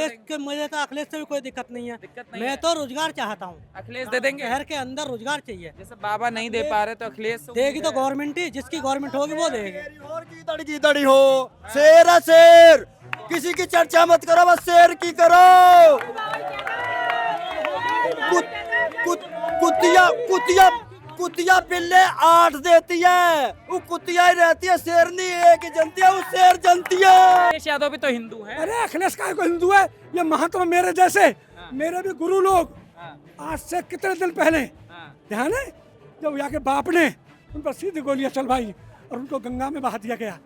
के मुझे तो अखिलेश से भी कोई दिक्कत नहीं है। दिक्कत नहीं मैं है। तो रोजगार चाहता हूँ। अखिलेश दे देंगे? शहर के अंदर रोजगार चाहिए। जैसे बाबा नहीं दे पा रहे तो अखिलेश से देगी तो उम्मीद है। गवर्नमेंट ही, जिसकी गवर्नमेंट होगी वो देगी। और की दड़ी हो, शेर है शेर, किसी की चर्चा मत करो, बस शेर की करो। कुतिया कुतिया कुतिया पिल्ले 8 देती है, वो कुतिया ही रहती है, शेरनी एक ही जनती है, वो शेर जनती है। अखिलेश यादव भी तो हिंदू है। अरे अखिलेश का को हिंदू है, ये महात्मा मेरे जैसे, मेरे भी गुरु लोग आज से कितने दिन पहले ध्यान है जब यहाँ के बाप ने उन पर सीधी गोलियां चलवाई और उनको गंगा में बहा दिया गया।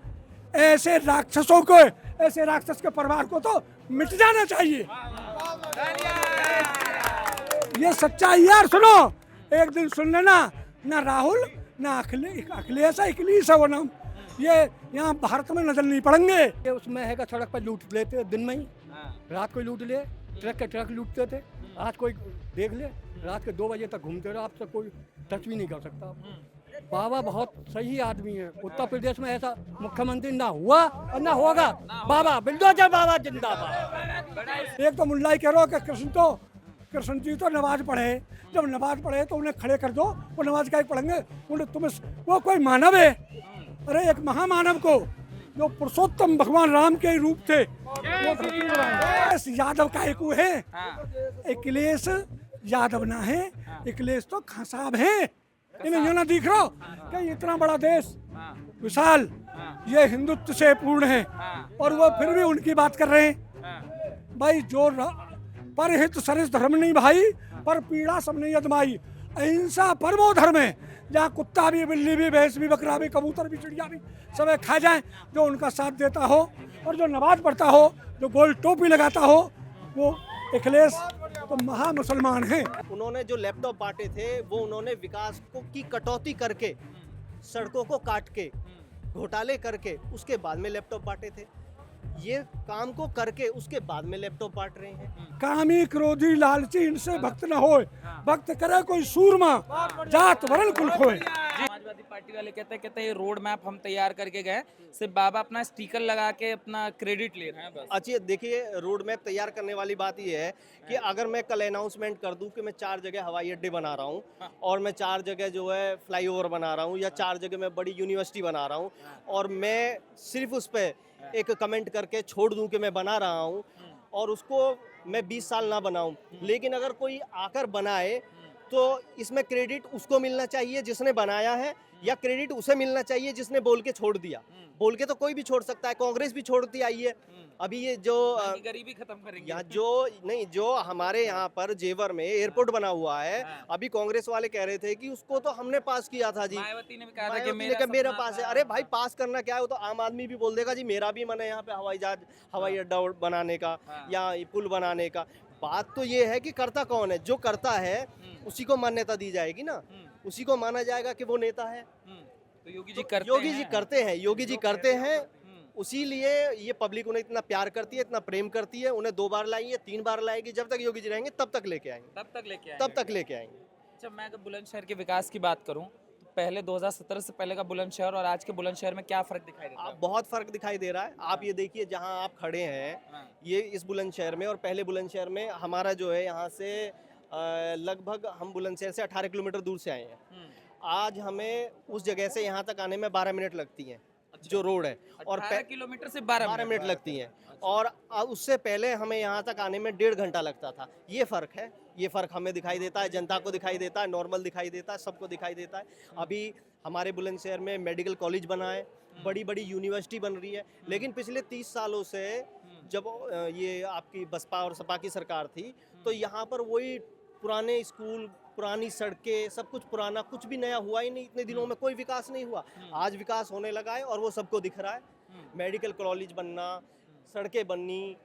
ऐसे राक्षसों को, ऐसे राक्षस के परिवार को तो मिट जाना चाहिए। ये सच्चाई यार, सुनो एक दिन सुन लेना, ना राहुल ना अखिलेश है वो नाम, ये यहाँ भारत में नजर नहीं पड़ेंगे। ये उसमें है सड़क पर लूट लेते दिन में ही, रात को लूट ले, ट्रक लूटते थे। आज कोई देख ले, रात के 2 बजे तक घूमते रहो, आपसे कोई टच भी नहीं कर सकता। बाबा बहुत सही आदमी है। उत्तर प्रदेश में ऐसा मुख्यमंत्री ना हुआ और ना होगा। बाबा बिल्डोजर बाबा जिंदाबाद। एक तो मुल्ला ही कह रहा कि कृष्ण जी तो नमाज पढ़े, जब नमाज पढ़े तो उन्हें खड़े कर दो, वो नमाज क्या पढ़ेंगे? वो कोई मानव है? अरे एक महामानव को जो पुरुषोत्तम भगवान राम के रूप थे, वो यादव का एक है। अखिलेश यादव ना है, अखिलेश तो खां साहब है। इन्हें ये ना दिख रहा कि इतना बड़ा देश विशाल, ये हिंदुत्व से पूर्ण है और वो फिर भी उनकी बात कर रहे हैं। भाई जो परहित सरिस धर्म नहीं भाई, पर पीड़ा सबने यदमाई। अहिंसा परमो धर्म है, जहाँ कुत्ता भी, बिल्ली भी, भैंस भी, बकरा भी, कबूतर भी, चिड़िया भी सब खा जाए। जो उनका साथ देता हो और जो नमाज पढ़ता हो, जो गोल टोपी लगाता हो, वो अखिलेश तो महा मुसलमान है। उन्होंने जो लैपटॉप बांटे थे वो उन्होंने विकास की कटौती करके, सड़कों को काट के, घोटाले करके उसके बाद में लैपटॉप बांटे थे। ये काम को करके उसके बाद में लैपटॉप बांट रहे हैं। कामी क्रोधी लालची इनसे भक्त न होए, भक्त करे कोई सूरमा, जात वरण कुल खोए। समाजवादी पार्टी वाले कहते हैं ये रोड मैप हम तैयार करके गए, सिर्फ बाबा अपना स्टिकर लगा के अपना क्रेडिट ले रहे हैं बस। अच्छा देखिए, रोड मैप तैयार करने वाली बात ये है कि अगर मैं कल अनाउंसमेंट कर दूं कि मैं 4 जगह हवाई अड्डे बना रहा हूं और मैं 4 जगह जो है फ्लाईओवर बना रहा हूं या 4 जगह मैं बड़ी यूनिवर्सिटी बना रहा हूं और मैं सिर्फ उस पर एक कमेंट करके छोड़ दूं कि मैं बना रहा हूं और उसको मैं 20 साल ना बनाऊं, लेकिन अगर कोई आकर बनाए तो इसमें क्रेडिट उसको मिलना चाहिए जिसने बनाया है, या क्रेडिट उसे मिलना चाहिए जिसने बोल के छोड़ दिया। बोल के तो कोई भी छोड़ सकता है, कांग्रेस भी छोड़ती आई है। अभी ये जो गरीबी खत्म करेंगे यहाँ जो हमारे यहाँ पर जेवर में एयरपोर्ट बना हुआ है, अभी कांग्रेस वाले कह रहे थे कि उसको तो हमने पास किया था जी। मायावती ने भी कहा था कि मेरा पास है। अरे भाई पास करना क्या है, वो तो आम आदमी भी बोल देगा जी मेरा भी मन है यहाँ पे हवाई अड्डा बनाने का या पुल बनाने का। बात तो ये है कि करता कौन है, जो करता है उसी को मान्यता दी जाएगी ना, उसी को माना जाएगा कि वो नेता है। तो योगी जी करते हैं। उसीलिए ये पब्लिक उन्हें इतना प्यार करती है, इतना प्रेम करती है। उन्हें 2 बार लाई है, 3 बार लाएगी, जब तक योगी जी रहेंगे तब तक लेके आएंगे। अच्छा, मैं अगर बुलंदशहर के विकास की बात करूं तो पहले 2017 से पहले का बुलंदशहर और आज के बुलंदशहर में क्या फर्क दिखाई देता है? बहुत फर्क दिखाई दे रहा है। आप ये देखिए, जहां आप खड़े हैं ये इस बुलंदशहर में और पहले बुलंदशहर में, हमारा जो है यहाँ से लगभग हम बुलंदशहर से 18 किलोमीटर दूर से आए हैं। आज हमें उस जगह से यहाँ तक आने में 12 मिनट लगती हैं। जो रोड है, और 18 किलोमीटर से 12 मिनट लगती हैं, और उससे पहले हमें यहाँ तक आने में 1.5 घंटा लगता था। ये फ़र्क है, ये फ़र्क हमें दिखाई देता है, जनता को दिखाई देता है, नॉर्मल दिखाई देता है, सबको दिखाई देता है। अभी हमारे बुलंदशहर में मेडिकल कॉलेज बना है, बड़ी बड़ी यूनिवर्सिटी बन रही है, लेकिन पिछले 30 सालों से जब ये आपकी बसपा और सपा की सरकार थी तो यहाँ पर वही पुराने स्कूल, पुरानी सड़कें, सब कुछ पुराना, कुछ भी नया हुआ ही नहीं। इतने दिनों में कोई विकास नहीं हुआ। आज विकास होने लगा है और वो सबको दिख रहा है। मेडिकल कॉलेज बनना, सड़कें बननी,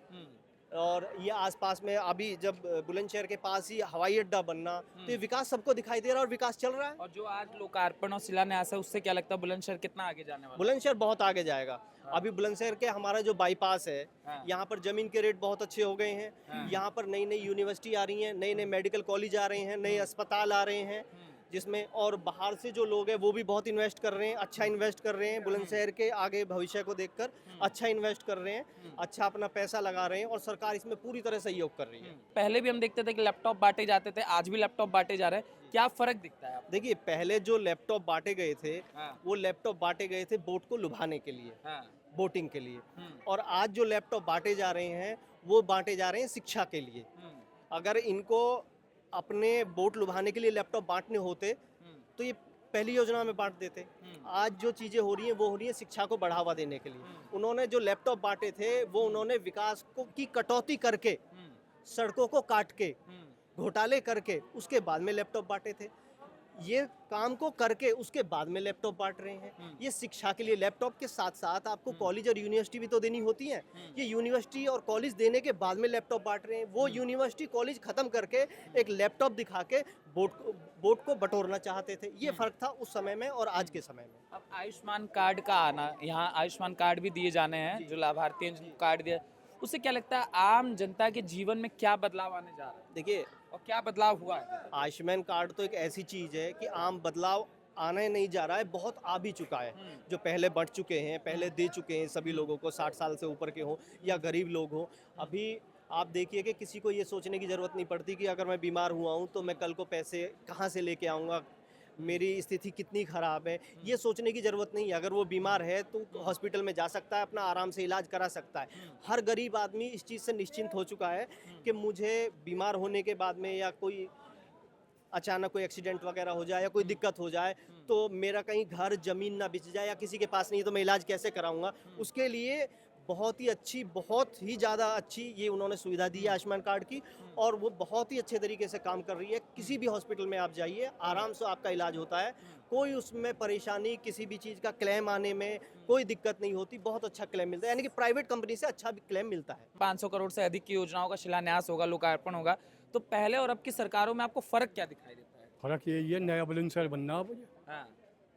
और ये आसपास में अभी जब बुलंदशहर के पास ही हवाई अड्डा बनना, तो ये विकास सबको दिखाई दे रहा है और विकास चल रहा है। और जो आज लोकार्पण और शिलान्यास है, उससे क्या लगता है बुलंदशहर कितना आगे जाने वाला है? बुलंदशहर बहुत आगे जाएगा। अभी बुलंदशहर के हमारा जो बाईपास है, यहाँ पर जमीन के रेट बहुत अच्छे हो गए हैं। यहाँ पर नई नई यूनिवर्सिटी आ रही हैं, नए नए मेडिकल कॉलेज आ रहे हैं, नए अस्पताल आ रहे हैं, जिसमें और बाहर से जो लोग हैं वो भी बहुत इन्वेस्ट कर रहे हैं, अच्छा इन्वेस्ट कर रहे हैं, बुलंदशहर के आगे भविष्य को देखकर अच्छा इन्वेस्ट कर रहे हैं, अच्छा अपना पैसा लगा रहे हैं और सरकार इसमें पूरी तरह सहयोग कर रही है। पहले भी हम देखते थे कि लैपटॉप बांटे जाते थे, आज भी लैपटॉप बांटे जा रहे हैं, क्या फर्क दिखता है आपको? देखिए, पहले जो लैपटॉप बांटे गए थे हाँ। वो लैपटॉप बांटे गए थे वोट को लुभाने के लिए, हाँ। वोटिंग के लिए, और आज जो लैपटॉप बांटे जा रहे हैं वो बांटे जा रहे हैं शिक्षा के लिए। अगर इनको अपने वोट लुभाने के लिए लैपटॉप बांटने होते तो ये पहली योजना में बांट देते। आज जो चीज़ें हो रही हैं वो हो रही है शिक्षा को बढ़ावा देने के लिए। उन्होंने जो लैपटॉप बांटे थे वो उन्होंने विकास को की कटौती करके, सड़कों को काट के, घोटाले करके उसके बाद में लैपटॉप बांटे थे। ये काम को करके उसके बाद में लैपटॉप बांट रहे हैं। ये शिक्षा के लिए लैपटॉप के साथ साथ आपको कॉलेज और यूनिवर्सिटी भी तो देनी होती है। ये यूनिवर्सिटी और कॉलेज देने के बाद में लैपटॉप बांट रहे हैं। वो यूनिवर्सिटी कॉलेज खत्म करके एक लैपटॉप दिखा के बोर्ड को बटोरना चाहते थे। ये फर्क था उस समय में और आज के समय में। अब आयुष्मान कार्ड का आना, यहाँ आयुष्मान कार्ड भी दिए जाने हैं, जो लाभार्थी हैं जिनको कार्ड दिया, उससे क्या लगता है आम जनता के जीवन में क्या बदलाव आने जा रहा है? देखिए, और क्या बदलाव हुआ है? आयुष्मान कार्ड तो एक ऐसी चीज़ है कि आम बदलाव आने नहीं जा रहा है, बहुत आ भी चुका है। जो पहले बढ़ चुके हैं, पहले दे चुके हैं सभी लोगों को, 60 साल से ऊपर के हों या गरीब लोग हों। अभी आप देखिए कि किसी को ये सोचने की ज़रूरत नहीं पड़ती कि अगर मैं बीमार हुआ हूँ तो मैं कल को पैसे कहाँ से लेके आऊँगा, मेरी स्थिति कितनी ख़राब है, ये सोचने की ज़रूरत नहीं है। अगर वो बीमार है तो हॉस्पिटल में जा सकता है, अपना आराम से इलाज करा सकता है। हर गरीब आदमी इस चीज़ से निश्चिंत हो चुका है कि मुझे बीमार होने के बाद में या कोई अचानक कोई एक्सीडेंट वगैरह हो जाए या कोई दिक्कत हो जाए तो मेरा कहीं घर ज़मीन ना बिक जाए या किसी के पास नहीं तो मैं इलाज कैसे कराऊंगा। उसके लिए बहुत ही अच्छी, बहुत ही ज़्यादा अच्छी ये उन्होंने सुविधा दी है आयुष्मान कार्ड की, और वो बहुत ही अच्छे तरीके से काम कर रही है। किसी भी हॉस्पिटल में आप जाइए, आराम से आपका इलाज होता है, कोई उसमें परेशानी, किसी भी चीज़ का क्लेम आने में कोई दिक्कत नहीं होती, बहुत अच्छा क्लेम मिलता है। यानी कि प्राइवेट कंपनी से अच्छा भी क्लेम मिलता है। 500 करोड़ से अधिक की योजनाओं का शिलान्यास होगा, लोकार्पण होगा, तो पहले और अब की सरकारों में आपको फर्क क्या दिखाई देता है? फर्क यही है, नया बुलंदशहर बनना अब हाँ,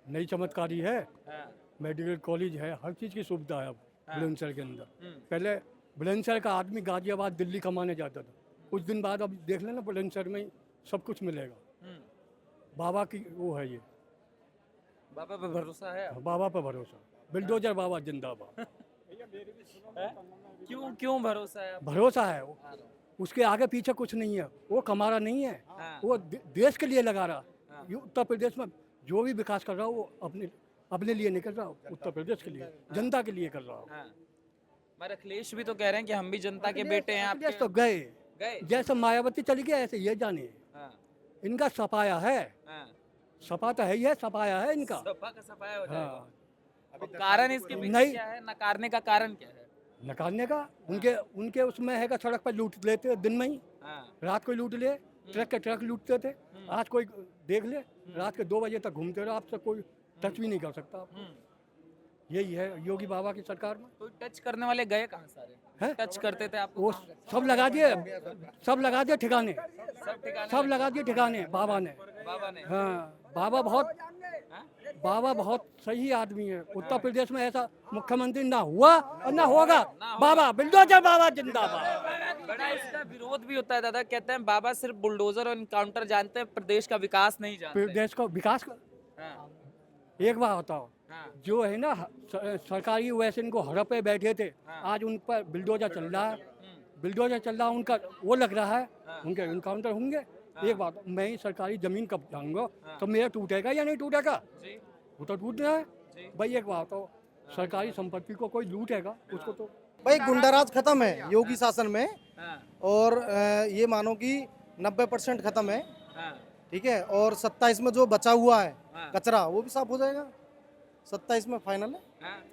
नई चमत्कारी है, हाँ, मेडिकल कॉलेज है, हर चीज़ की सुविधा है अब बुलंदशहर के अंदर। पहले बुलंदशहर का आदमी गाजियाबाद दिल्ली कमाने जाता था, कुछ दिन बाद अब देख लेना बुलंदशहर में ही सब कुछ मिलेगा। बाबा की वो है, ये बाबा पे भरोसा है? बाबा पर भरोसा, बिल्डोजर बाबा जिंदाबाद। क्यों भरोसा है? भरोसा है, उसके आगे पीछे कुछ नहीं है, वो कमा रहा नहीं है, वो देश के लिए लगा रहा। ये उत्तर प्रदेश में जो भी विकास कर रहा हो वो अपने लिए नहीं कर रहा, उत्तर प्रदेश के लिए, जनता के लिए कर रहा हो। मगर अखिलेश भी तो कह रहे हैं कि हम भी जनता के बेटे हैं। अखिलेश तो गए, जैसे मायावती चली गई ऐसे ये जाने, इनका सपाया है, सपा तो है ही है, सपाया है इनका। सपा का सपाया हो जाएगा। अब कारण इसके पीछे क्या है? नकारने का कारण क्या है? नकारने का उनके उसमें है, सड़क पर लूट लेते दिन में ही, रात को लूट ले, ट्रक के ट्रक लूटते थे। आज कोई देख ले, रात के 2 बजे तक घूमते रहो, आपसे कोई टच भी नहीं कर सकता। यही है योगी बाबा की सरकार में। कोई टच करने वाले गए कहाँ सारे? हैं? टच करते थे आपको? वो सब लगा दिए ठिकाने, सब लगा दिए ठिकाने बाबा ने। हाँ, बाबा बहुत सही आदमी है। उत्तर प्रदेश में ऐसा मुख्यमंत्री ना हुआ और ना होगा। बाबा, बिल्डोजर बाबा जिंदाबाद। बड़ा इसका विरोध भी होता है दादा, कहते हैं बाबा सिर्फ बुलडोजर और इनकाउंटर जानते हैं, प्रदेश का विकास नहीं जानते। प्रदेश को विकास एक बार बताओ, जो है ना सरकारी वैसे इनको हड़पे बैठे थे, आज उन पर बिल्डोजर चल रहा है, उनका वो लग रहा है, उनके इनकाउंटर होंगे। एक बात, मैं ही सरकारी जमीन कब जाऊंगा तो मेरा टूटेगा या नहीं टूटेगा? वो तो टूटना है भाई। एक बात हो, सरकारी संपत्ति को कोई लूटेगा उसको तो भाई गुंडाराज खत्म है योगी शासन में, और ये मानो कि 90% खत्म है, ठीक है। और 27 में जो बचा हुआ है कचरा वो भी साफ हो जाएगा। 27 में फाइनल है,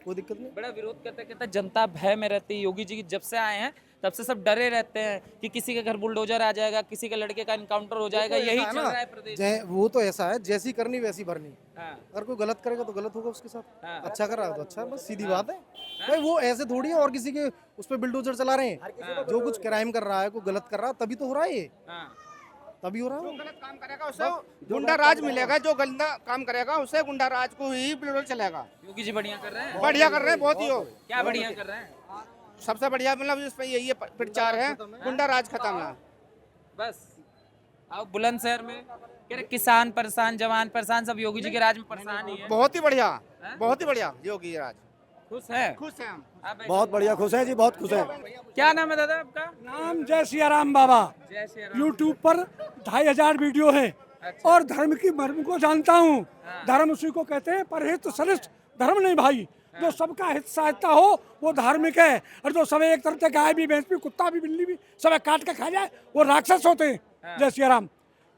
कोई दिक्कत नहीं। बड़ा विरोध कहते जनता भय में रहती है। योगी जी जब से आए हैं तब से सब डरे रहते हैं कि किसी के घर बुलडोजर आ जाएगा, किसी के लड़के का इनकाउंटर हो जाएगा। यही चल रहा है प्रदेश में। वो तो ऐसा है, जैसी करनी वैसी भरनी। अगर कोई गलत करेगा तो गलत होगा उसके साथ, अच्छा कर रहा है तो अच्छा, बस सीधी बात है भाई। वो ऐसे थोड़ी है और किसी के उस पर बिल्डोजर चला रहे हैं। जो कुछ क्राइम कर रहा है, कोई गलत कर रहा है, तभी तो हो रहा है ये, तभी हो रहा है। गलत काम करेगा उसे गुंडा राज मिलेगा, जो गंदा काम करेगा उसे गुंडा राज को ही बिल्डोजर चलेगा। योगी जी बढ़िया कर रहे हैं, बढ़िया कर रहे हैं, बहुत ही हो। क्या बढ़िया कर रहे हैं? सबसे बढ़िया मतलब इसमें यही प्रचार है, गुंडा राज खत्म है बस। अब बुलंदशहर में कह रहे किसान परेशान, जवान परेशान, सब योगी जी के राज में परेशान ही है। बहुत ही बढ़िया, बहुत ही बढ़िया योगी राज। खुश है? खुश हैं हम। आप भाई, बहुत बढ़िया, खुश है जी, बहुत खुश है। क्या नाम है दादा आपका? नाम जय सिया राम बाबा। जय श्री राम। यूट्यूब पर 2500 वीडियो है और धर्म की मर्म को जानता हूँ। धर्म उसी को कहते हैं परहित सरिष्ठ धर्म नहीं भाई। जो सबका हित सहायता हो वो धार्मिक है, और जो सब एक तरफ से गाय भी भैंस भी कुत्ता भी बिल्ली भी सब काट के खा जाए वो राक्षस होते हैं। जय सिया राम।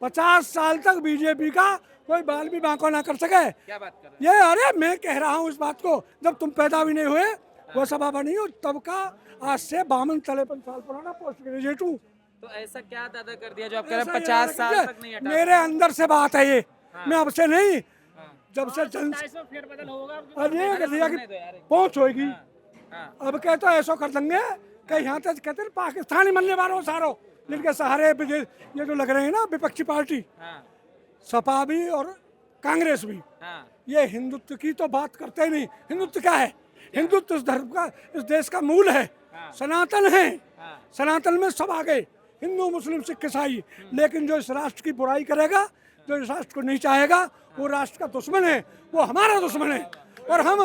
50 साल तक बीजेपी का कोई बाल भी बांको ना कर सके। क्या बात कर रहे ये अरे मैं कह रहा हूँ इस बात को, जब तुम पैदा भी नहीं हुए वो सब बाबा नहीं हो तब का, आज से 52-53 साल पुराना पोस्ट ग्रेजुएट हूँ। तो ऐसा क्या दादा कर दिया जो आप कह रहे हैं 50 साल तक नहीं हटा? मेरे अंदर से बात है ये, मैं अब से नहीं, जब से जन अरे गधिया की पहुंच होगी। हाँ, अब कह तो ऐसा कर देंगे कि यहाँ तक कहते हैं पाकिस्तानी मरने वालों सारो, जिनके सहारे पे ये जो लग रहे हैं ना विपक्षी पार्टी, हाँ, सपा भी और कांग्रेस भी, हाँ, ये हिंदुत्व की तो बात करते ही नहीं। हिंदुत्व क्या है? हिंदुत्व इस धर्म का, इस देश का मूल है, सनातन है। सनातन में सब आ गए, हिंदू मुस्लिम सिख ईसाई। लेकिन जो इस राष्ट्र की बुराई करेगा, जो इस राष्ट्र को नहीं चाहेगा, वो राष्ट्र का दुश्मन है, वो हमारा दुश्मन है। और हम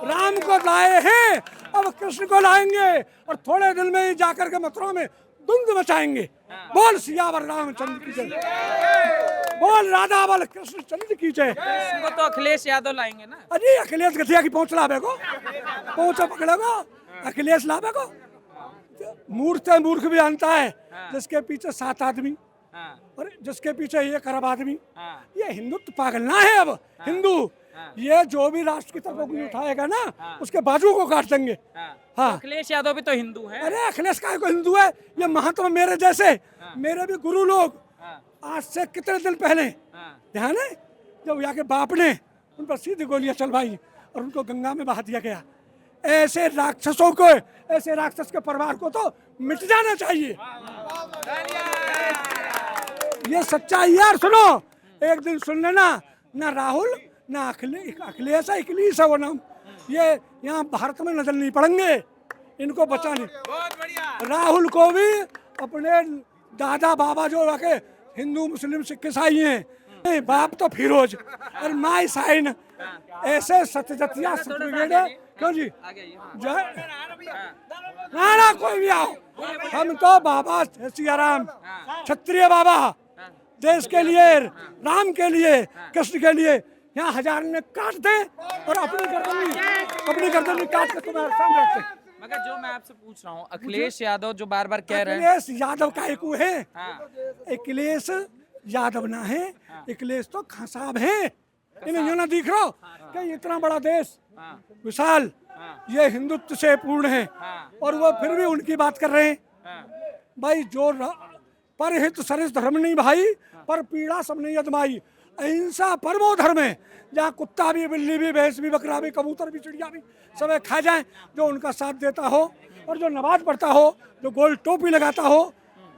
राम को लाए हैं, अब कृष्ण को लाएंगे और थोड़े दिन में ही जाकर के मथुरा में धुंध मचाएंगे। बोल सियावर रामचंद्र की जय, बोल राधा बल कृष्ण चंद्र की जय। वो तो अखिलेश यादव लाएंगे ना। अरे अखिलेश गठिया की पहुंच लावे को, पहुंचा पकड़ेगा अखिलेश लावे को। मूर्ख है, मूर्ख भी जानता है जिसके पीछे 7 आदमी हाँ, और जिसके पीछे 1 अरब आदमी। हाँ, ये हिंदुत्व पागलना है। अब हिंदू ये जो भी राष्ट्र की तरफ उंगली उठाएगा ना, उसके बाजू को काट देंगे। हाँ। हाँ, अखिलेश यादव भी तो हिंदू है। अरे अखिलेश का को हिंदू है? ये महात्मा मेरे जैसे, मेरे भी गुरु लोग आज से कितने दिन पहले, ध्यान है, जब यहाँ के बाप ने उन पर सीधी गोलियां चलवाई और उनको गंगा में बहा दिया गया। ऐसे राक्षसों को, ऐसे राक्षस के परिवार को तो मिट जाना चाहिए। ये सच्चाई यार सुनो, एक दिन सुन लेना, ना राहुल ना अखिलेश है, इकलीस है वो नाम, ये यहाँ भारत में नजर नहीं पड़ेंगे, इनको बचाने। राहुल को भी अपने दादा बाबा जो रखे हिंदू मुस्लिम सिख ईसाई हैं, बाप तो फिरोज और माई साइन, ऐसे सत्यजतिया ब्रिगेड है। क्यों जी? जय ना ना कोई भी आओ, हम तो बाबा सिया राम, क्षत्रिय बाबा, देश के लिए, राम के लिए, कृष्ण के लिए यहाँ हजार ने काट दे और अपनी गर्दन काट के तुम्हारे सामने रखते। मगर जो मैं आपसे पूछ रहा हूँ, अखिलेश यादव जो बार बार कह रहे हैं, अखिलेश यादव का एक वो है, हाँ, अखिलेश यादव ना है, अखिलेश तो खां साहब है। इन्हें यूं ना दिख रहा कि इतना बड़ा देश विशाल, ये हिंदुत्व से पूर्ण है, और वो फिर भी उनकी बात कर रहे हैं। भाई जो परहित सरिष्ठ धर्म नहीं भाई, पर पीड़ा सब नहीं अदमाई। अहिंसा परमो धर्म है, जहाँ कुत्ता भी, बिल्ली भी, भैंस भी, बकरा भी, कबूतर भी, चिड़िया भी सब खा जाए, जो उनका साथ देता हो और जो नमाज पढ़ता हो, जो गोल टोपी लगाता हो,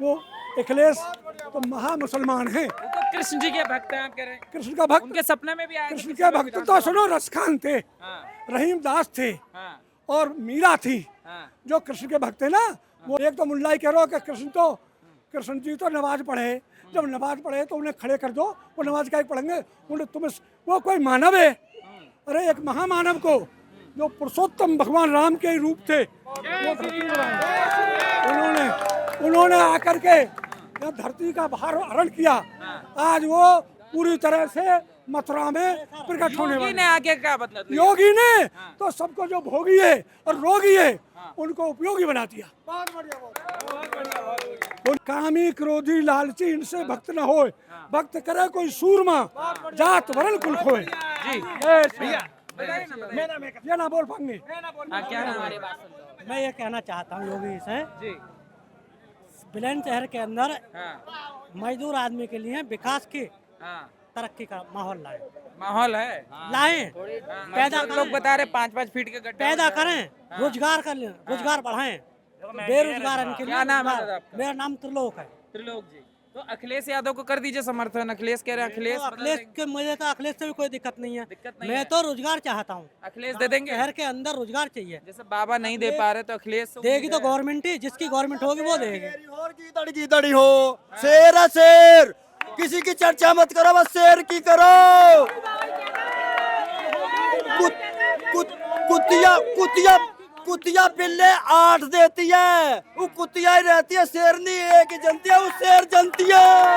वो अखिलेश तो महा मुसलमान है। वो तो कृष्ण जी के भक्त हैं, आप कह रहे हैं। कृष्ण का भक्त, उनके सपने में भी आए थे कृष्ण किसी के को भक्त तो सुनो, रसखान थे, रहीम दास थे, और मीरा थी, जो कृष्ण के भक्त थे ना। वो एक तो मुल्ला ही कह रहा हो कि कृष्ण जी तो नमाज पढ़े, जब नमाज पढ़े तो उन्हें खड़े कर दो, वो नमाज क्या पढ़ेंगे? उन्हें तुम्हें वो कोई मानव है? अरे एक महामानव को, जो पुरुषोत्तम भगवान राम के रूप थे, वो उन्होंने आकर के धरती का भार हरण किया। आज वो पूरी तरह से मथुरा में प्रकट होने वाले। योगी ने आगे क्या बदला? योगी ने तो सबको जो भोगी है और रोगी है उनको उपयोगी बना दिया। कामी क्रोधी लालची इनसे भक्त न होए, भक्त करे कोई सूरमा, जात वरण कुल खोए। जी ये ना बोल पाएंगे। क्या नाम है? मैं ये कहना चाहता हूँ योगी से, जी बुलंदशहर के अंदर हाँ, मजदूर आदमी के लिए विकास की, हाँ, तरक्की का माहौल लाए, माहौल है, लाएं, पैदा मजदूर लोग बता रहे 5-5 फीट के गड्ढे पैदा करें, रोजगार कर लें, रोजगार बढ़ाएं, बेरोजगार इनके लिए। क्या नाम है रोजगार। दादा आपका? मेरा नाम त्रिलोक है। त्रिलोक जी। तो अखिलेश यादव को कर दीजिए समर्थन। अखिलेश कह रहे हैं अखिलेश तो अखिलेश के, मुझे तो अखिलेश से भी कोई दिक्कत नहीं है, दिक्कत नहीं मैं है। तो रोजगार चाहता हूँ। अखिलेश दे देंगे। शहर के अंदर रोजगार चाहिए, जैसे बाबा नहीं दे पा रहे तो अखिलेश से देगी तो उम्मीद है। गवर्नमेंट ही, जिसकी गवर्नमेंट होगी वो देगी। और की तड़ी हो, शेर है शेर, किसी की चर्चा मत करो, बस शेर की करो। कुतिया पिल्ले 8 देती है, वो कुतिया ही रहती है, शेरनी एक ही जनती है, वो शेर जनती है।